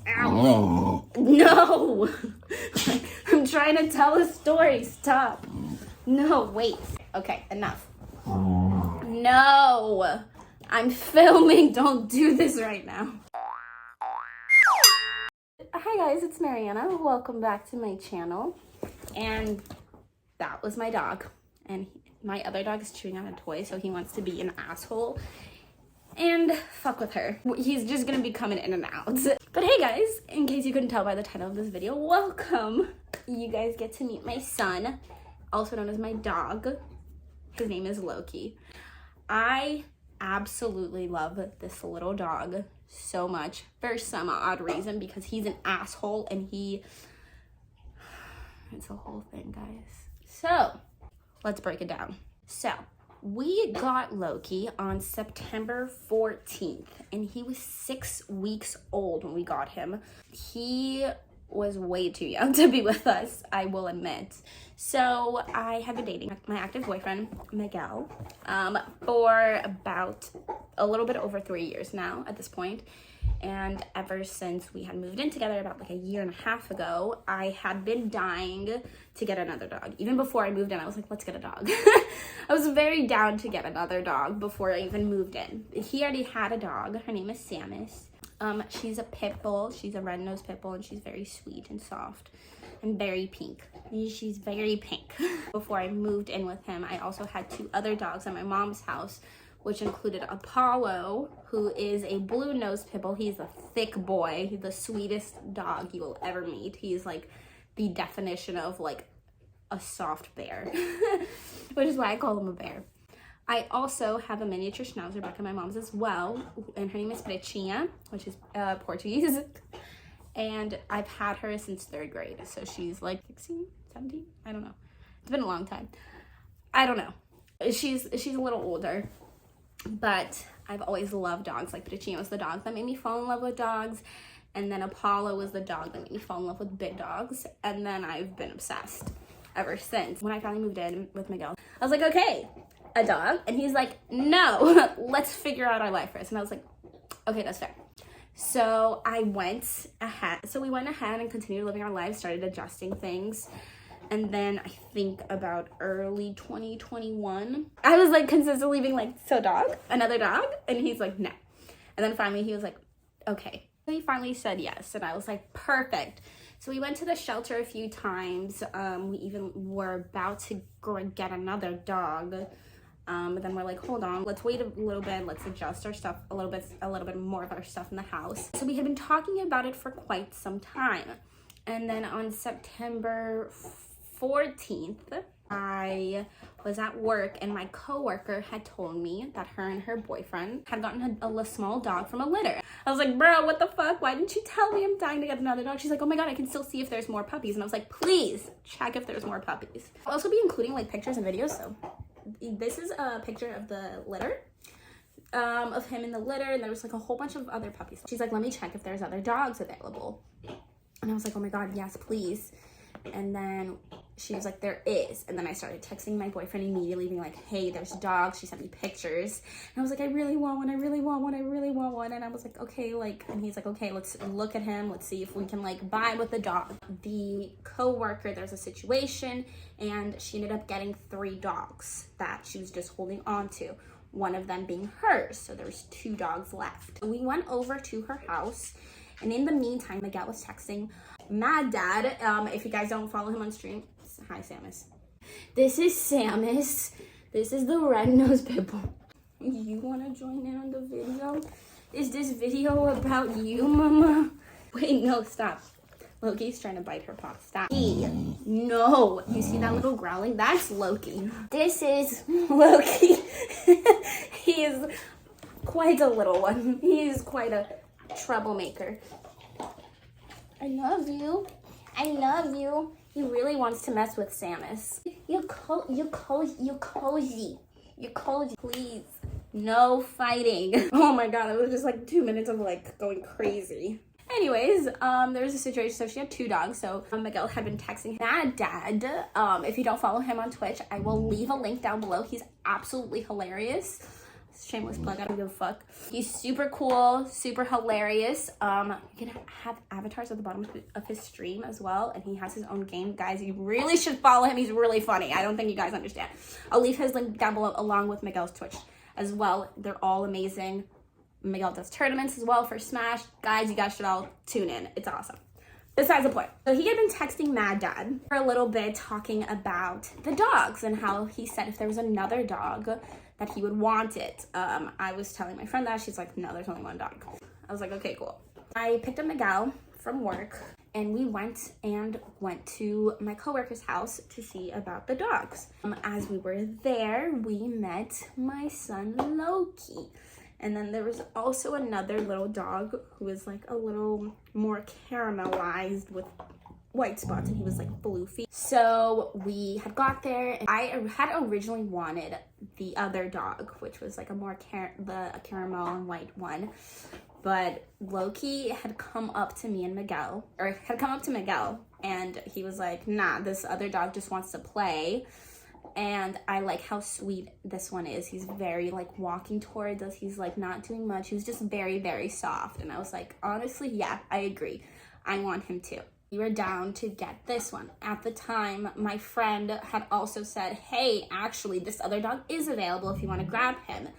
Ow. No. I'm trying to tell a story. Stop. No, wait. Okay, enough. No. I'm filming. Don't do this right now. Hi guys, it's Mariana. Welcome back to my channel. And that was my dog. And my other dog is chewing on a toy, so he wants to be an asshole. And fuck with her. He's just gonna be coming in and out. But hey guys, in case you couldn't tell by the title of this video, welcome. You guys get to meet my son, also known as my dog. His name is Loki. I absolutely love this little dog so much for some odd reason, because he's an asshole and it's a whole thing, guys. So let's break it down. So we got Loki on September 14th, and he was 6 weeks old when we got him. He was way too young to be with us, I will admit. So I have been dating my active boyfriend, Miguel, for about a little bit over 3 years now at this point. And ever since we had moved in together about like a year and a half ago, I had been dying to get another dog. Even before I moved in, I was like, let's get a dog. I was very down to get another dog before I even moved in. He already had a dog. Her name is Samus. She's a pit bull. She's a red-nosed pit bull, and she's very sweet and soft and very pink. She's very pink. Before I moved in with him, I also had 2 other dogs at my mom's house, which included Apollo, who is a blue-nosed pit bull. He's a thick boy. He's the sweetest dog you will ever meet. He's like the definition of like a soft bear, which is why I call him a bear. I also have a miniature schnauzer back at my mom's as well, and her name is Pretinha, which is Portuguese. And I've had her since 3rd grade, so she's like 16, 17, I don't know. It's been a long time. I don't know. She's a little older, but I've always loved dogs. Like Pretinha was the dog that made me fall in love with dogs, and then Apollo was the dog that made me fall in love with big dogs, and then I've been obsessed ever since. When I finally moved in with Miguel, I was like, okay, a dog? And he's like, no, let's figure out our life first. And I was like, okay, that's fair. So we went ahead and continued living our lives, started adjusting things. And then I think about early 2021, I was like consistently being like, so dog, another dog? And he's like, no. And then finally he was like, okay. So he finally said yes. And I was like, perfect. So we went to the shelter a few times. We even were about to go and get another dog. But then we're like, hold on, let's wait a little bit. Let's adjust our stuff a little bit more of our stuff in the house. So we had been talking about it for quite some time. And then on September 14th, I was at work, and my coworker had told me that her and her boyfriend had gotten a small dog from a litter. I was like, bro, what the fuck? Why didn't you tell me I'm dying to get another dog? She's like, oh my God, I can still see if there's more puppies. And I was like, please check if there's more puppies. I'll also be including like pictures and videos. So this is a picture of the litter, of him in the litter, and there was like a whole bunch of other puppies. She's like, let me check if there's other dogs available. And I was like, oh my God, yes, please. And then she was like, there is. And then I started texting my boyfriend immediately, being like, hey, there's dogs. She sent me pictures. And I was like, I really want one. I really want one. I really want one. And I was like, okay, and he's like, okay, let's look at him. Let's see if we can like vibe with the dog. The coworker, there's a situation, and she ended up getting 3 dogs that she was just holding on to. One of them being hers. So there's 2 dogs left. We went over to her house, and in the meantime, Miguel was texting Mad Dad. If you guys don't follow him on stream, hi Samus. This is Samus. This is the red-nosed pit bull. You want to join in on the video? Is this video about you, mama? Wait, no, stop. Loki's trying to bite her paw. Stop. No. You see that little growling? That's Loki. This is Loki. He is quite a little one. He is quite a troublemaker. I love you. I love you. He really wants to mess with Samus. You're cozy. Please. No fighting. Oh my God, it was just like 2 minutes of like going crazy. Anyways, there was a situation. So she had 2 dogs. So Miguel had been texting Mad Dad. If you don't follow him on Twitch, I will leave a link down below. He's absolutely hilarious. Shameless plug, I don't give a fuck. He's super cool, super hilarious. You can have avatars at the bottom of his stream as well, and he has his own game. Guys, you really should follow him. He's really funny. I don't think you guys understand. I'll leave his link down below along with Miguel's Twitch as well. They're all amazing. Miguel does tournaments as well for Smash. Guys, you guys should all tune in. It's awesome. Besides the point. So he had been texting Mad Dad for a little bit talking about the dogs and how he said if there was another dog that he would want it. I was telling my friend that. She's like, no, there's only one dog. I was like, okay, cool. I picked up Miguel from work and we went to my coworker's house to see about the dogs. As we were there, we met my son Loki. And then there was also another little dog who was like a little more caramelized with white spots, and he was like floofy. So we had got there, and I had originally wanted the other dog, which was like a more caramel and white one. But Loki had come up to me and Miguel, and he was like, nah, this other dog just wants to play. And I like how sweet this one is. He's very like walking towards us. He's like not doing much. He was just very, very soft. And I was like, honestly, yeah, I agree. I want him too. We were down to get this one. At the time, my friend had also said, hey, actually, this other dog is available if you want to grab him.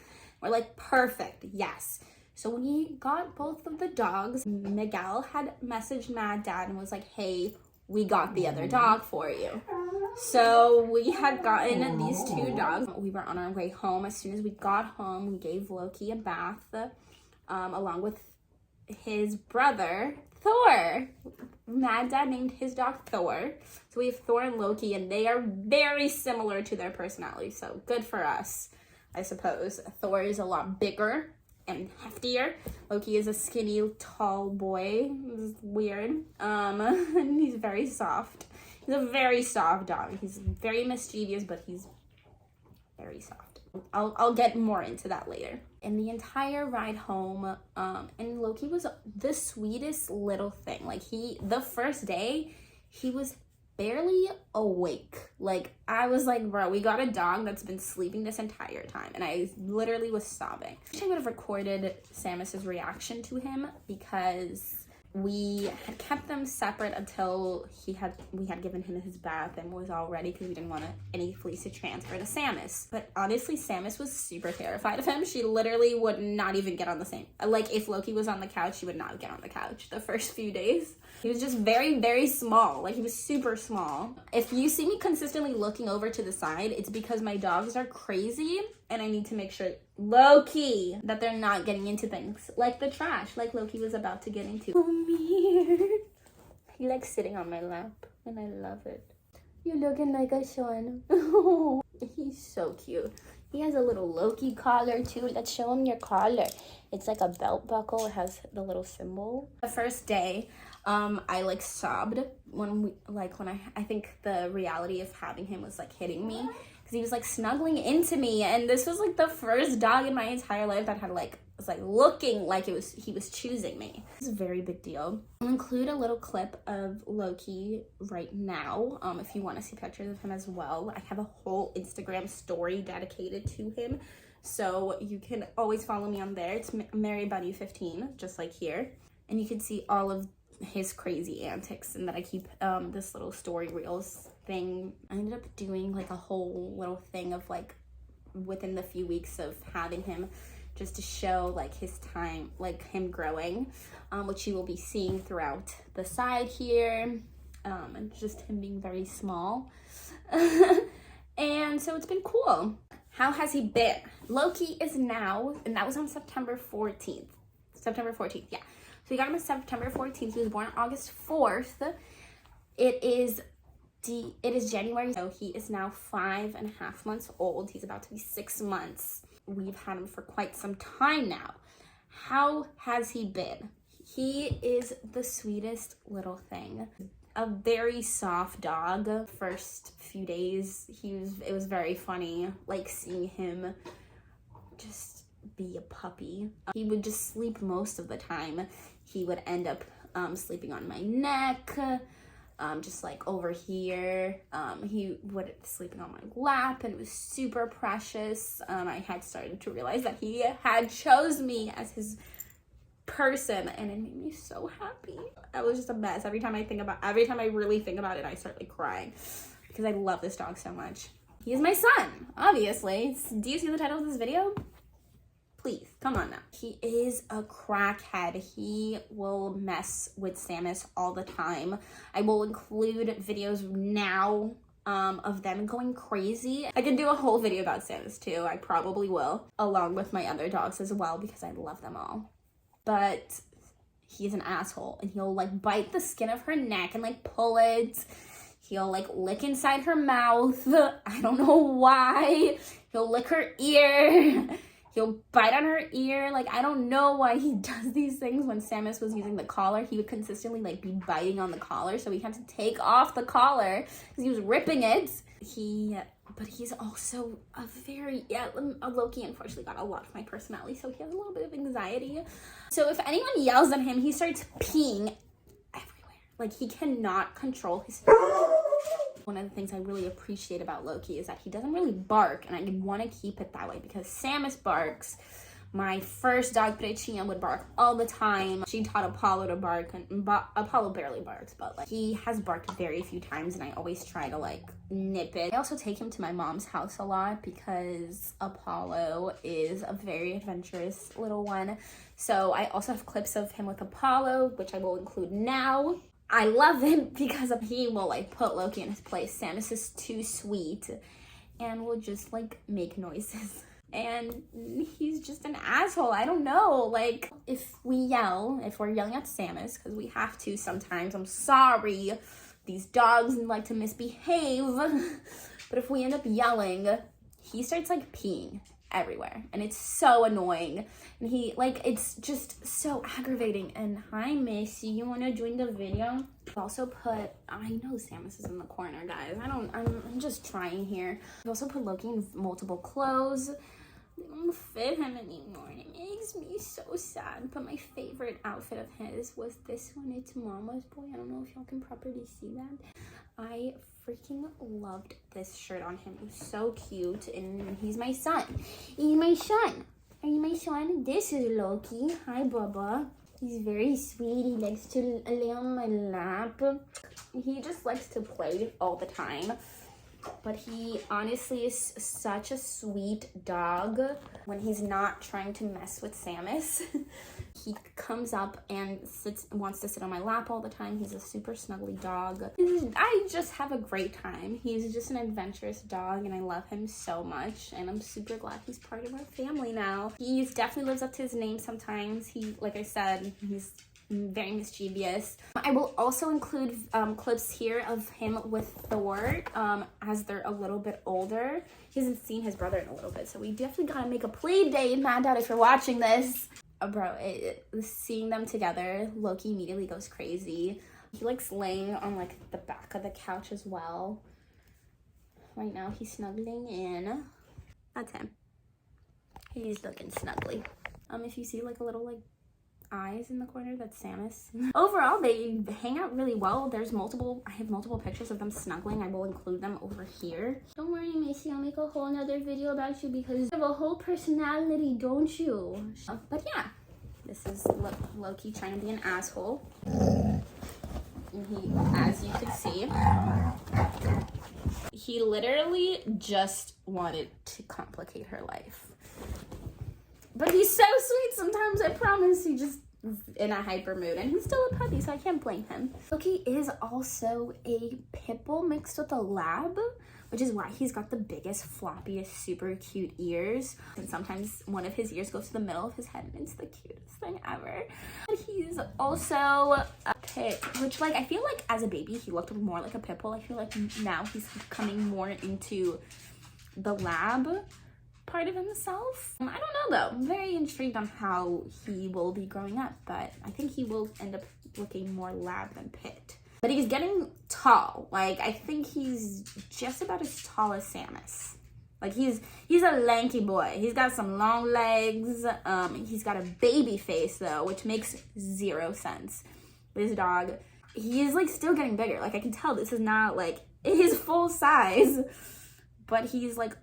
We're like, perfect, yes. So when we got both of the dogs, Miguel had messaged Mad Dad and was like, hey, we got the other dog for you. So we had gotten these two dogs. We were on our way home. As soon as we got home, we gave Loki a bath along with his brother, Thor. Mad Dad named his dog Thor. So we have Thor and Loki, and they are very similar to their personality. So good for us, I suppose. Thor is a lot bigger and heftier. Loki is a skinny, tall boy. It's weird. And he's very soft. He's a very soft dog. He's very mischievous, but he's very soft. I'll get more into that later. And the entire ride home, and Loki was the sweetest little thing. Like the first day, he was barely awake. Like I was like, bro, we got a dog that's been sleeping this entire time, and I literally was sobbing. I wish I would have recorded Samus's reaction to him, because we had kept them separate until we had given him his bath and was all ready, because we didn't want any fleece to transfer to Samus. But honestly, Samus was super terrified of him. She literally would not even get on the same, like if Loki was on the couch, she would not get on the couch the first few days. He was just very, very small. Like he was super small. If you see me consistently looking over to the side, it's because my dogs are crazy and I need to make sure, Loki, that they're not getting into things like the trash, like Loki was about to get into. Come here. He likes sitting on my lap and I love it. You're looking like a son. He's so cute. He has a little Loki collar too. Let's show him your collar. It's like a belt buckle. It has the little symbol. The first day, I like sobbed when I think the reality of having him was like hitting me, because he was like snuggling into me, and this was like the first dog in my entire life that had was looking like he was choosing me. It's a very big deal. I'll include a little clip of Loki right now, if you want to see pictures of him as well. I have a whole Instagram story dedicated to him, so you can always follow me on there. It's Mary Bunny 15, just like here, and you can see all of his crazy antics, and that I keep this little story reels thing. I ended up doing like a whole little thing of like within the few weeks of having him, just to show like his time, like him growing, which you will be seeing throughout the side here, and just him being very small. And so it's been cool. How has he been? Loki is now, and that was on September 14th, yeah. So we got him on September 14th. He was born on August 4th. It is January, so he is now 5.5 months old. He's about to be 6 months. We've had him for quite some time now. How has he been? He is the sweetest little thing. A very soft dog. First few days, it was very funny, like seeing him just be a puppy. He would just sleep most of the time. He would end up sleeping on my neck. just like over here. He would sleeping on my lap, and it was super precious. I had started to realize that he had chose me as his person, and it made me so happy. I was just a mess. Every time I really think about it, I start like crying because I love this dog so much. He is my son, obviously. Do you see the title of this video? Please, come on now. He is a crackhead. He will mess with Samus all the time. I will include videos now of them going crazy. I can do a whole video about Samus too. I probably will, along with my other dogs as well, because I love them all. But he's an asshole, and he'll like bite the skin of her neck and like pull it. He'll like lick inside her mouth. I don't know why. He'll lick her ear. He'll bite on her ear. Like, I don't know why he does these things. When Samus was using the collar, he would consistently like be biting on the collar. So we had to take off the collar because he was ripping it. But he's also a Loki unfortunately got a lot of my personality. So he has a little bit of anxiety. So if anyone yells at him, he starts peeing everywhere. Like, he cannot control his... One of the things I really appreciate about Loki is that he doesn't really bark, and I want to keep it that way because Samus barks. My first dog, Prechia, would bark all the time. She taught Apollo to bark, and Apollo barely barks, but like he has barked very few times, and I always try to like nip it. I also take him to my mom's house a lot because Apollo is a very adventurous little one. So I also have clips of him with Apollo, which I will include now. I love him because he will like put Loki in his place. Samus is too sweet and will just like make noises. And he's just an asshole. I don't know. Like, if we're yelling at Samus, because we have to sometimes, I'm sorry. These dogs like to misbehave. But if we end up yelling, he starts like peeing everywhere, and it's so annoying, and he like, it's just so aggravating. And hi Missy, you want to join the video? I've also put, I know Samus is in the corner, guys. I'm just trying here. I've also put Loki in multiple clothes. They don't fit him anymore, and it makes me so sad. But my favorite outfit of his was this one. It's Mama's Boy. I don't know if y'all can properly see that. I freaking loved this shirt on him. It was so cute, and he's my son. He's my son. Are you my son? This is Loki. Hi, Bubba. He's very sweet. He likes to lay on my lap. He just likes to play all the time. But he honestly is such a sweet dog when he's not trying to mess with Samus. He comes up and wants to sit on my lap all the time. He's a super snuggly dog. I just have a great time. He's just an adventurous dog, and I love him so much. And I'm super glad he's part of our family now. He definitely lives up to his name sometimes. Like I said, he's very mischievous. I will also include clips here of him with Thor as they're a little bit older. He hasn't seen his brother in a little bit, so we definitely gotta make a play date. Mad Dad, if you're watching this. Seeing them together, Loki immediately goes crazy. He likes laying on like the back of the couch as well. Right now he's snuggling in. That's him. He's looking snuggly. If you see like a little like eyes in the corner, that's Samus. Overall, they hang out really well. I have multiple pictures of them snuggling. I will include them over here. Don't worry, Macy, I'll make a whole nother video about you because you have a whole personality, don't you? But yeah, this is Loki trying to be an asshole. And he, as you can see, he literally just wanted to complicate her life. But he's so sweet sometimes, I promise. He just is in a hyper mood, and he's still a puppy, so I can't blame him. Loki is also a pit bull mixed with a lab, which is why he's got the biggest, floppiest, super cute ears. And sometimes one of his ears goes to the middle of his head, and it's the cutest thing ever. And he's also a pit, which like, I feel like as a baby, he looked more like a pit bull. I feel like now he's coming more into the lab part of himself. I don't know though. I'm very intrigued on how he will be growing up, but I think he will end up looking more lab than pit. But he's getting tall. Like, I think he's just about as tall as Samus. Like, he's a lanky boy. He's got some long legs. He's got a baby face though, which makes zero sense. This dog he is like still getting bigger. Like I can tell this is not like his full size, but he's like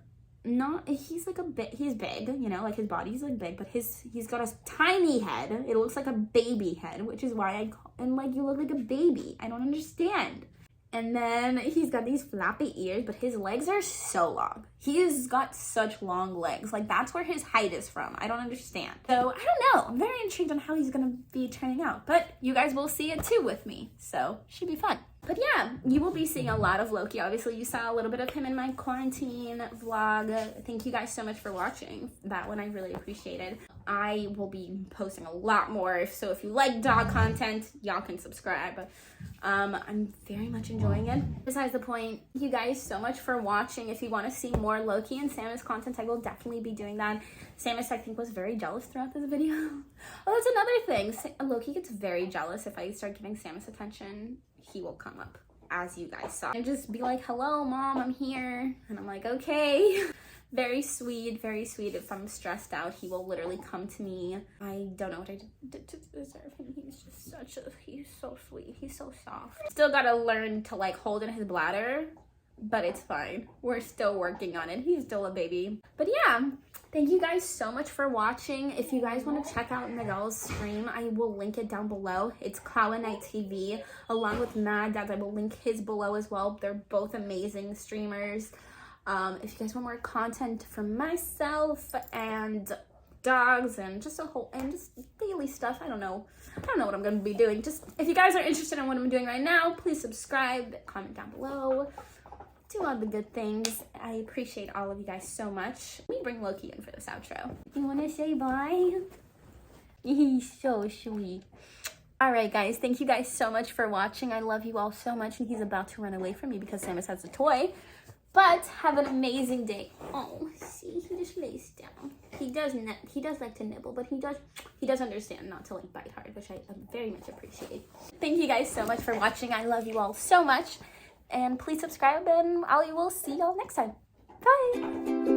not, he's like a bit, he's big, you know, like his body's like big, but he's got a tiny head. It looks like a baby head, which is why I call, and like, you look like a baby. I don't understand. And then he's got these floppy ears, but his legs are so long. He has got such long legs. Like, that's where his height is from. I don't understand. So, I don't know. I'm very intrigued on how he's gonna be turning out. But you guys will see it too with me. So, should be fun. But yeah, you will be seeing a lot of Loki. Obviously, you saw a little bit of him in my quarantine vlog. Thank you guys so much for watching. That one I really appreciated. I will be posting a lot more. So if you like dog content, y'all can subscribe. I'm very much enjoying it. Besides the point, you guys so much for watching. If you want to see more Loki and Samus content, I will definitely be doing that. Samus, I think, was very jealous throughout this video. Oh, that's another thing. Loki gets very jealous if I start giving Samus attention. He will come up, as you guys saw, and just be like, hello mom, I'm here. And I'm like, okay. Very sweet, very sweet. If I'm stressed out, he will literally come to me. I don't know what I did to deserve him. He's just he's so sweet. He's so soft. Still gotta learn to like hold in his bladder, but it's fine. We're still working on it. He's still a baby. But yeah, thank you guys so much for watching. If you guys want to check out Miguel's stream, I will link it down below. It's Kawa Night TV, along with Mad Dads. I will link his below as well. They're both amazing streamers. If you guys want more content from myself and dogs and just just daily stuff, I don't know what I'm gonna be doing. Just if you guys are interested in what I'm doing right now, please subscribe, comment down below, do all the good things. I appreciate all of you guys so much. Let me bring Loki in for this outro. You want to say bye? He's so sweet. All right, guys, thank you guys so much for watching. I love you all so much, and he's about to run away from me because Samus has a toy. But have an amazing day. Oh, see, he just lays down. He does like to nibble, but he does understand not to like bite hard, which I very much appreciate. Thank you guys so much for watching. I love you all so much, and please subscribe, and I will see y'all next time. Bye.